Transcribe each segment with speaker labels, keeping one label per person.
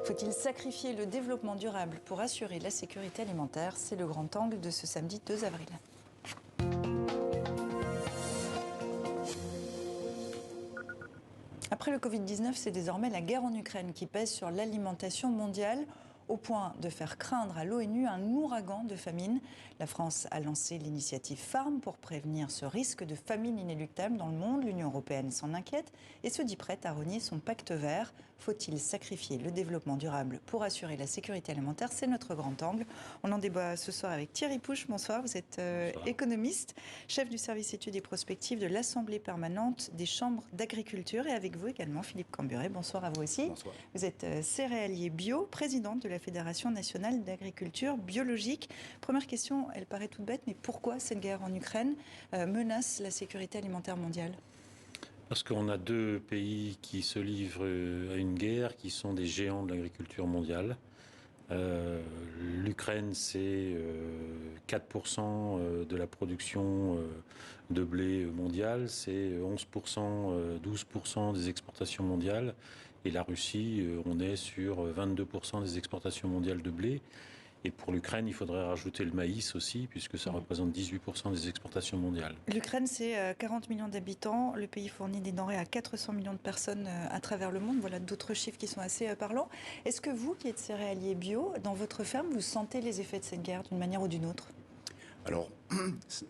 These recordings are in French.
Speaker 1: Faut-il sacrifier le développement durable pour assurer la sécurité alimentaire? C'est le grand angle de ce samedi 2 avril. Après le Covid-19, c'est désormais la guerre en Ukraine qui pèse sur l'alimentation mondiale, au point de faire craindre à l'ONU un ouragan de famine. La France a lancé l'initiative Farm pour prévenir ce risque de famine inéluctable dans le monde. L'Union européenne s'en inquiète et se dit prête à renier son pacte vert. Faut-il sacrifier le développement durable pour assurer la sécurité alimentaire? C'est notre grand angle. On en débat ce soir avec Thierry Pouche. Bonsoir, vous êtes économiste, chef du service études et prospectives de l'Assemblée permanente des chambres d'agriculture. Et avec vous également, Philippe Camburet. Bonsoir à vous aussi.
Speaker 2: Bonsoir.
Speaker 1: Vous êtes céréalier bio, président de la Fédération nationale d'agriculture biologique. Première question, elle paraît toute bête, mais pourquoi cette guerre en Ukraine menace la sécurité alimentaire mondiale?
Speaker 3: Parce qu'on a deux pays qui se livrent à une guerre, qui sont des géants de l'agriculture mondiale. L'Ukraine, c'est 4% de la production de blé mondiale, c'est 11%, 12% des exportations mondiales. Et la Russie, on est sur 22% des exportations mondiales de blé. Et pour l'Ukraine, il faudrait rajouter le maïs aussi, puisque ça représente 18% des exportations mondiales.
Speaker 1: L'Ukraine, c'est 40 millions d'habitants. Le pays fournit des denrées à 400 millions de personnes à travers le monde. Voilà d'autres chiffres qui sont assez parlants. Est-ce que vous, qui êtes céréalier bio, dans votre ferme, vous sentez les effets de cette guerre d'une manière ou d'une autre?
Speaker 2: Alors,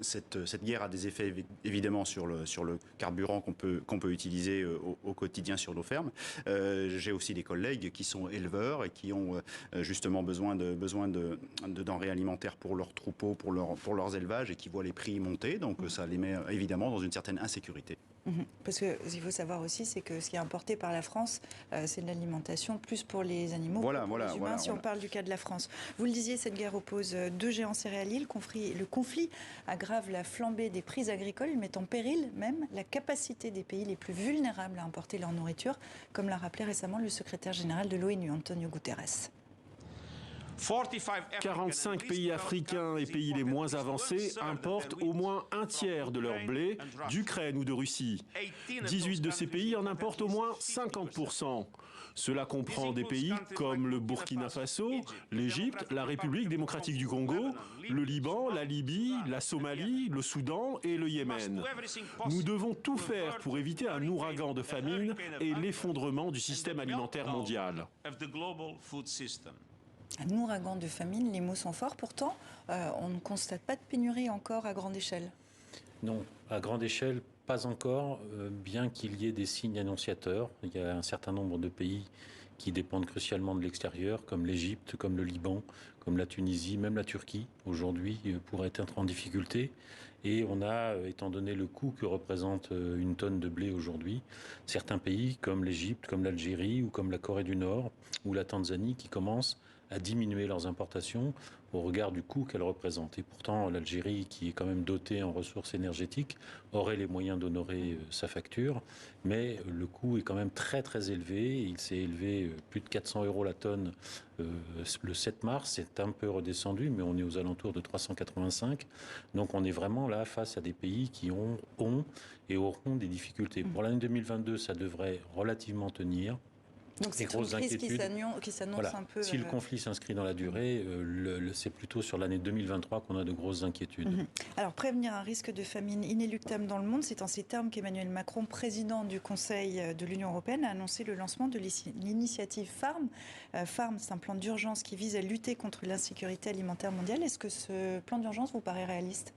Speaker 2: cette guerre a des effets évidemment sur le carburant qu'on peut utiliser au quotidien sur nos fermes. J'ai aussi des collègues qui sont éleveurs et qui ont justement besoin de denrées alimentaires pour leurs troupeaux, pour leurs élevages, et qui voient les prix monter. Donc ça les met évidemment dans une certaine insécurité.
Speaker 1: Parce que ce qu'il faut savoir aussi, c'est que ce qui est importé par la France, c'est de l'alimentation plus pour les animaux que pour les humains, si on parle du cas de la France. Vous le disiez, cette guerre oppose deux géants céréaliers. Le conflit aggrave la flambée des prix agricoles. Il met en péril même la capacité des pays les plus vulnérables à importer leur nourriture, comme l'a rappelé récemment le secrétaire général de l'ONU, Antonio Guterres.
Speaker 4: 45 pays africains et pays les moins avancés importent au moins un tiers de leur blé d'Ukraine ou de Russie. 18 de ces pays en importent au moins 50%. Cela comprend des pays comme le Burkina Faso, l'Égypte, la République démocratique du Congo, le Liban, la Libye, la Somalie, le Soudan et le Yémen. Nous devons tout faire pour éviter un ouragan de famine et l'effondrement du système alimentaire mondial.
Speaker 1: Un ouragan de famine, les mots sont forts. Pourtant, on ne constate pas de pénurie encore à grande échelle.
Speaker 3: Non, à grande échelle, pas encore, bien qu'il y ait des signes annonciateurs. Il y a un certain nombre de pays qui dépendent crucialement de l'extérieur, comme l'Égypte, comme le Liban, comme la Tunisie, même la Turquie, aujourd'hui, pourrait être en difficulté. Et on a, étant donné le coût que représente une tonne de blé aujourd'hui, certains pays comme l'Égypte, comme l'Algérie ou comme la Corée du Nord ou la Tanzanie qui commencent à diminuer leurs importations au regard du coût qu'elles représentent. Et pourtant, l'Algérie, qui est quand même dotée en ressources énergétiques, aurait les moyens d'honorer sa facture, mais le coût est quand même très très élevé. Il s'est élevé plus de 400 € la tonne le 7 mars, c'est un peu redescendu, mais on est aux alentours de 385. Donc on est vraiment là face à des pays qui ont et auront des difficultés. Pour l'année 2022, ça devrait relativement tenir.
Speaker 1: Donc c'est une crise qui s'annonce un peu...
Speaker 3: Si le conflit s'inscrit dans la durée, c'est plutôt sur l'année 2023 qu'on a de grosses inquiétudes.
Speaker 1: Alors prévenir un risque de famine inéluctable dans le monde, c'est en ces termes qu'Emmanuel Macron, président du Conseil de l'Union européenne, a annoncé le lancement de l'initiative Farm. Farm, c'est un plan d'urgence qui vise à lutter contre l'insécurité alimentaire mondiale. Est-ce que ce plan d'urgence vous paraît réaliste ?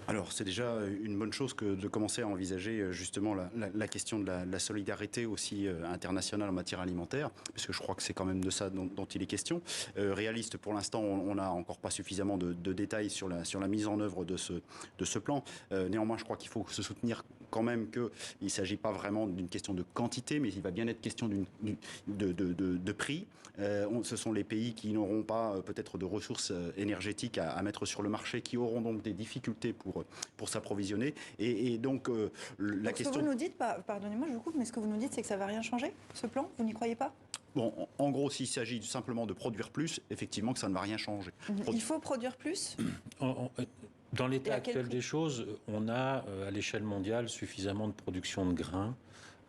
Speaker 2: Alors, c'est déjà une bonne chose que de commencer à envisager justement la question de la solidarité aussi internationale en matière alimentaire, parce que je crois que c'est quand même de ça dont il est question. Réaliste, pour l'instant, on n'a encore pas suffisamment de détails sur la mise en œuvre de ce plan. Néanmoins, je crois qu'il faut se soutenir quand même qu'il ne s'agit pas vraiment d'une question de quantité, mais il va bien être question de prix. Ce sont les pays qui n'auront pas peut-être de ressources énergétiques à mettre sur le marché, qui auront donc des difficultés pour s'approvisionner. Et donc, la question...
Speaker 1: Ce que vous nous dites, pardonnez-moi, je vous coupe, mais ce que vous nous dites, c'est que ça ne va rien changer, ce plan? Vous n'y croyez pas?
Speaker 2: Bon, en gros, s'il s'agit simplement de produire plus, effectivement que ça ne va rien changer.
Speaker 1: Il faut produire plus?
Speaker 3: Dans l'état actuel des choses, on a à l'échelle mondiale suffisamment de production de grains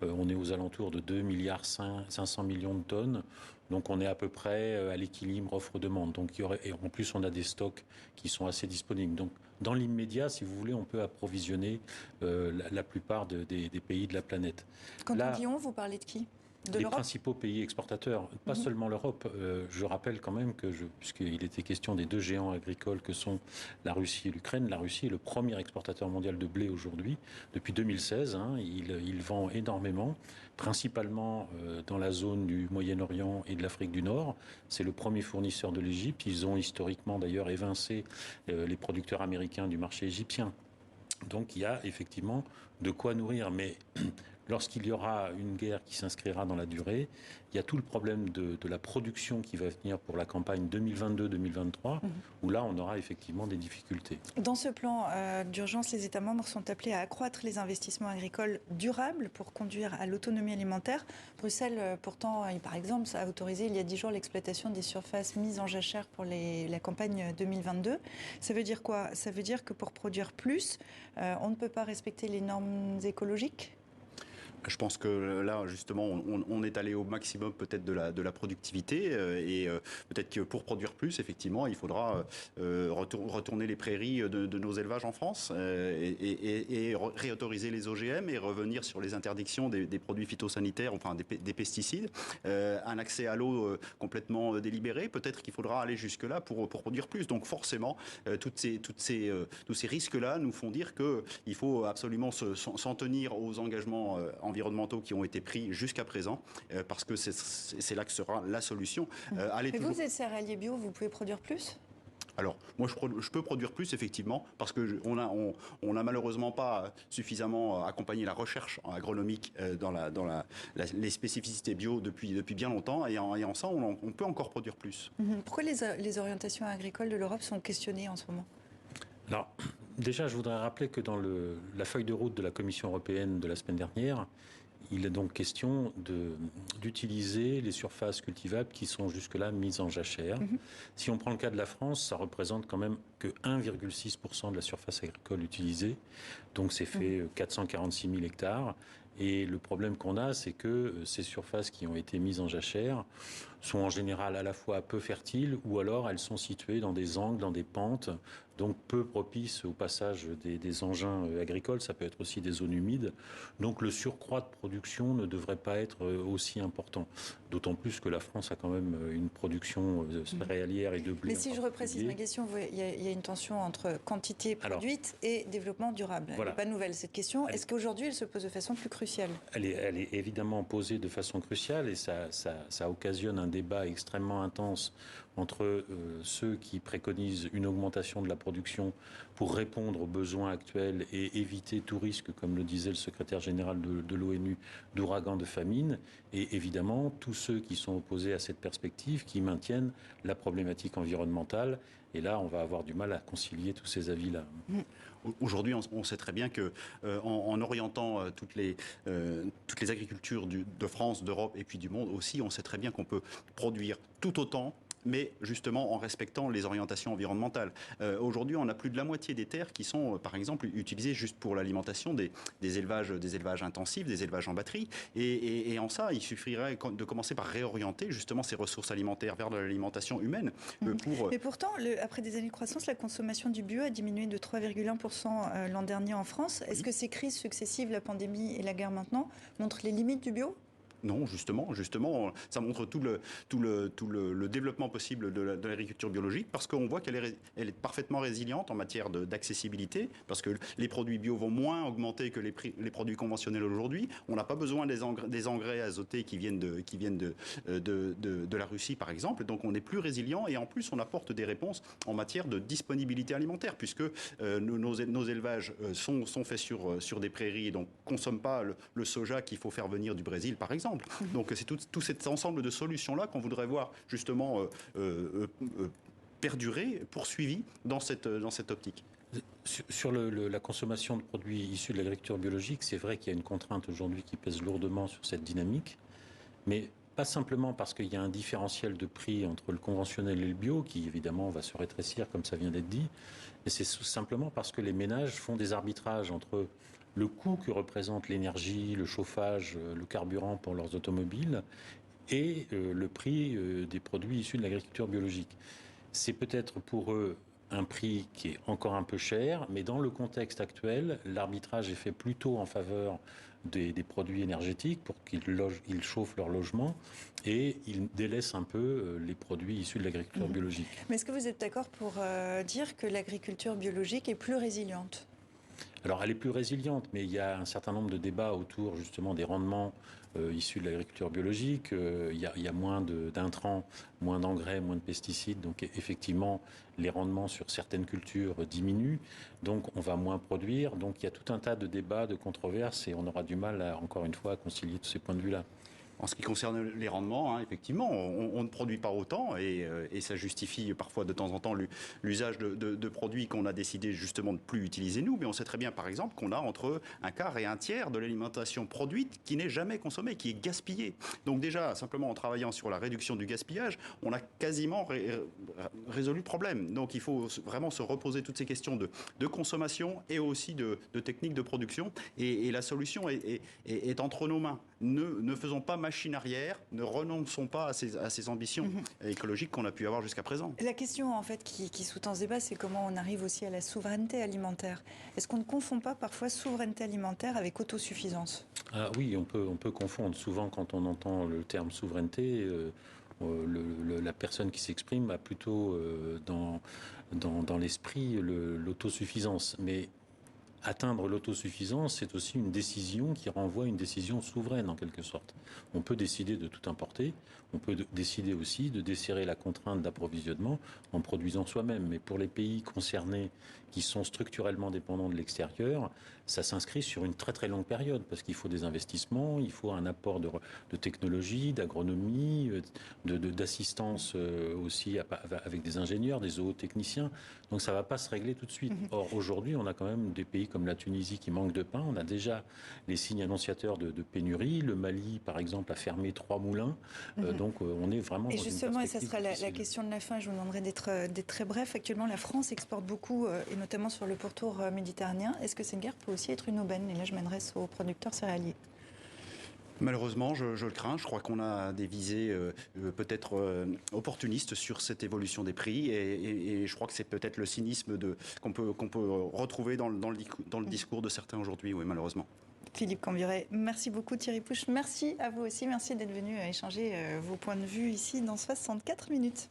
Speaker 3: on est aux alentours de 2 milliards 500 millions de tonnes. Donc on est à peu près à l'équilibre offre-demande. Donc et en plus on a des stocks qui sont assez disponibles. Donc dans l'immédiat, si vous voulez, on peut approvisionner la plupart des pays de la planète.
Speaker 1: Quand on dit on, vous parlez de qui ?
Speaker 3: Les principaux pays exportateurs, pas seulement l'Europe. Je rappelle quand même que, puisqu'il était question des deux géants agricoles que sont la Russie et l'Ukraine, la Russie est le premier exportateur mondial de blé aujourd'hui. Depuis 2016, il vend énormément, principalement dans la zone du Moyen-Orient et de l'Afrique du Nord. C'est le premier fournisseur de l'Égypte. Ils ont historiquement d'ailleurs évincé les producteurs américains du marché égyptien. Donc il y a effectivement de quoi nourrir, mais lorsqu'il y aura une guerre qui s'inscrira dans la durée, il y a tout le problème de la production qui va venir pour la campagne 2022-2023, où là, on aura effectivement des difficultés.
Speaker 1: Dans ce plan d'urgence, les États membres sont appelés à accroître les investissements agricoles durables pour conduire à l'autonomie alimentaire. Bruxelles, pourtant, par exemple, a autorisé il y a 10 jours l'exploitation des surfaces mises en jachère pour la campagne 2022. Ça veut dire quoi ? Ça veut dire que pour produire plus, on ne peut pas respecter les normes écologiques ?
Speaker 2: Je pense que là, justement, on est allé au maximum peut-être de la productivité et peut-être que pour produire plus, effectivement, il faudra retourner les prairies de nos élevages en France et réautoriser les OGM et revenir sur les interdictions des produits phytosanitaires, enfin des pesticides, un accès à l'eau complètement délibéré. Peut-être qu'il faudra aller jusque-là pour produire plus. Donc forcément, tous ces risques-là nous font dire qu'il faut absolument s'en tenir aux engagements environnementaux qui ont été pris jusqu'à présent, parce que c'est là que sera la solution.
Speaker 1: Mais vous êtes céréalier bio, vous pouvez produire plus ?
Speaker 2: Alors, moi, je peux produire plus, effectivement, parce qu'on n'a malheureusement pas suffisamment accompagné la recherche agronomique dans les spécificités bio depuis bien longtemps, et en ça, on peut encore produire plus.
Speaker 1: Pourquoi les orientations agricoles de l'Europe sont questionnées en ce moment ?
Speaker 3: Alors, déjà, je voudrais rappeler que dans la feuille de route de la Commission européenne de la semaine dernière, il est donc question d'utiliser les surfaces cultivables qui sont jusque-là mises en jachère. Si on prend le cas de la France, ça représente quand même que 1,6% de la surface agricole utilisée. Donc c'est fait 446 000 hectares. Et le problème qu'on a, c'est que ces surfaces qui ont été mises en jachère sont en général à la fois peu fertiles ou alors elles sont situées dans des angles, dans des pentes, donc peu propices au passage des engins agricoles. Ça peut être aussi des zones humides. Donc le surcroît de production ne devrait pas être aussi important. D'autant plus que la France a quand même une production céréalière et de blé.
Speaker 1: Mais si je reprécise ma question, il y a une tension entre quantité produite et développement durable. Voilà. Elle n'est pas nouvelle cette question. Est-ce qu'aujourd'hui elle se pose de façon plus cruciale ?
Speaker 3: Elle est évidemment posée de façon cruciale et ça occasionne un débat extrêmement intense entre ceux qui préconisent une augmentation de la production pour répondre aux besoins actuels et éviter tout risque, comme le disait le secrétaire général de l'ONU, d'ouragan, de famine, et évidemment tous ceux qui sont opposés à cette perspective, qui maintiennent la problématique environnementale. Et là, on va avoir du mal à concilier tous ces avis-là.
Speaker 2: Aujourd'hui, on sait très bien que en orientant toutes les agricultures de France, d'Europe et puis du monde aussi, on sait très bien qu'on peut produire tout autant, mais justement en respectant les orientations environnementales. Aujourd'hui, on a plus de la moitié des terres qui sont, par exemple, utilisées juste pour l'alimentation des élevages intensifs, des élevages en batterie. Et en ça, il suffirait de commencer par réorienter justement ces ressources alimentaires vers de l'alimentation humaine.
Speaker 1: Mais pourtant, après des années de croissance, la consommation du bio a diminué de 3,1% l'an dernier en France. Est-ce que ces crises successives, la pandémie et la guerre maintenant, montrent les limites du bio ?
Speaker 2: Non, justement, ça montre tout le développement possible de l'agriculture biologique, parce qu'on voit qu'elle est parfaitement résiliente en matière d'accessibilité, parce que les produits bio vont moins augmenter que les produits conventionnels aujourd'hui. On n'a pas besoin des engrais azotés qui viennent de la Russie, par exemple. Donc on est plus résilient et en plus on apporte des réponses en matière de disponibilité alimentaire, puisque nos élevages sont faits sur des prairies et donc consomment pas le soja qu'il faut faire venir du Brésil, par exemple. Donc c'est tout cet ensemble de solutions-là qu'on voudrait voir justement perdurer, poursuivi dans cette optique.
Speaker 3: Sur la consommation de produits issus de l'agriculture biologique, c'est vrai qu'il y a une contrainte aujourd'hui qui pèse lourdement sur cette dynamique, mais pas simplement parce qu'il y a un différentiel de prix entre le conventionnel et le bio, qui évidemment va se rétrécir comme ça vient d'être dit, mais c'est simplement parce que les ménages font des arbitrages entre le coût que représente l'énergie, le chauffage, le carburant pour leurs automobiles et le prix des produits issus de l'agriculture biologique. C'est peut-être pour eux un prix qui est encore un peu cher, mais dans le contexte actuel, l'arbitrage est fait plutôt en faveur des produits énergétiques pour qu'ils chauffent leur logement et ils délaissent un peu les produits issus de l'agriculture biologique.
Speaker 1: Mais est-ce que vous êtes d'accord pour dire que l'agriculture biologique est plus résiliente ?
Speaker 3: Alors elle est plus résiliente, mais il y a un certain nombre de débats autour justement des rendements issus de l'agriculture biologique. Il y a moins d'intrants, moins d'engrais, moins de pesticides. Donc effectivement, les rendements sur certaines cultures diminuent. Donc on va moins produire. Donc il y a tout un tas de débats, de controverses et on aura du mal, encore une fois, à concilier tous ces points de vue-là.
Speaker 2: En ce qui concerne les rendements, effectivement, on ne produit pas autant et ça justifie parfois de temps en temps l'usage de produits qu'on a décidé justement de ne plus utiliser nous. Mais on sait très bien, par exemple, qu'on a entre un quart et un tiers de l'alimentation produite qui n'est jamais consommée, qui est gaspillée. Donc déjà, simplement en travaillant sur la réduction du gaspillage, on a quasiment résolu le problème. Donc il faut vraiment se reposer toutes ces questions de consommation et aussi de techniques de production. Et la solution est entre nos mains. Ne faisons pas machine arrière, ne renonçons pas à ces ambitions écologiques qu'on a pu avoir jusqu'à présent.
Speaker 1: La question en fait qui sous-tend ce débat, c'est comment on arrive aussi à la souveraineté alimentaire. Est-ce qu'on ne confond pas parfois souveraineté alimentaire avec autosuffisance ?
Speaker 3: Ah oui, on peut confondre. Souvent, quand on entend le terme souveraineté, la personne qui s'exprime a plutôt dans l'esprit l'autosuffisance. Mais atteindre l'autosuffisance, c'est aussi une décision qui renvoie à une décision souveraine, en quelque sorte. On peut décider de tout importer, on peut décider aussi de desserrer la contrainte d'approvisionnement en produisant soi-même. Mais pour les pays concernés qui sont structurellement dépendants de l'extérieur, ça s'inscrit sur une très très longue période, parce qu'il faut des investissements, il faut un apport de technologie, d'agronomie, d'assistance aussi avec des ingénieurs, des zootechniciens. Donc ça ne va pas se régler tout de suite. Or, aujourd'hui, on a quand même des pays comme la Tunisie qui manquent de pain. On a déjà les signes annonciateurs de pénurie. Le Mali, par exemple, a fermé 3 moulins. Donc on est vraiment dans une perspective.
Speaker 1: Et justement, et ça sera la question de la fin, je vous demanderai d'être très bref. Actuellement, la France exporte beaucoup, et notamment sur le pourtour méditerranéen. Est-ce que cette guerre peut aussi être une aubaine ? Et là, je m'adresse aux producteurs céréaliers.
Speaker 2: Malheureusement, je le crains. Je crois qu'on a des visées peut-être opportunistes sur cette évolution des prix et je crois que c'est peut-être le cynisme qu'on peut retrouver dans le discours de certains aujourd'hui, oui, malheureusement.
Speaker 1: Philippe Camburet, merci beaucoup Thierry Pouche. Merci à vous aussi, merci d'être venu échanger vos points de vue ici dans 64 minutes.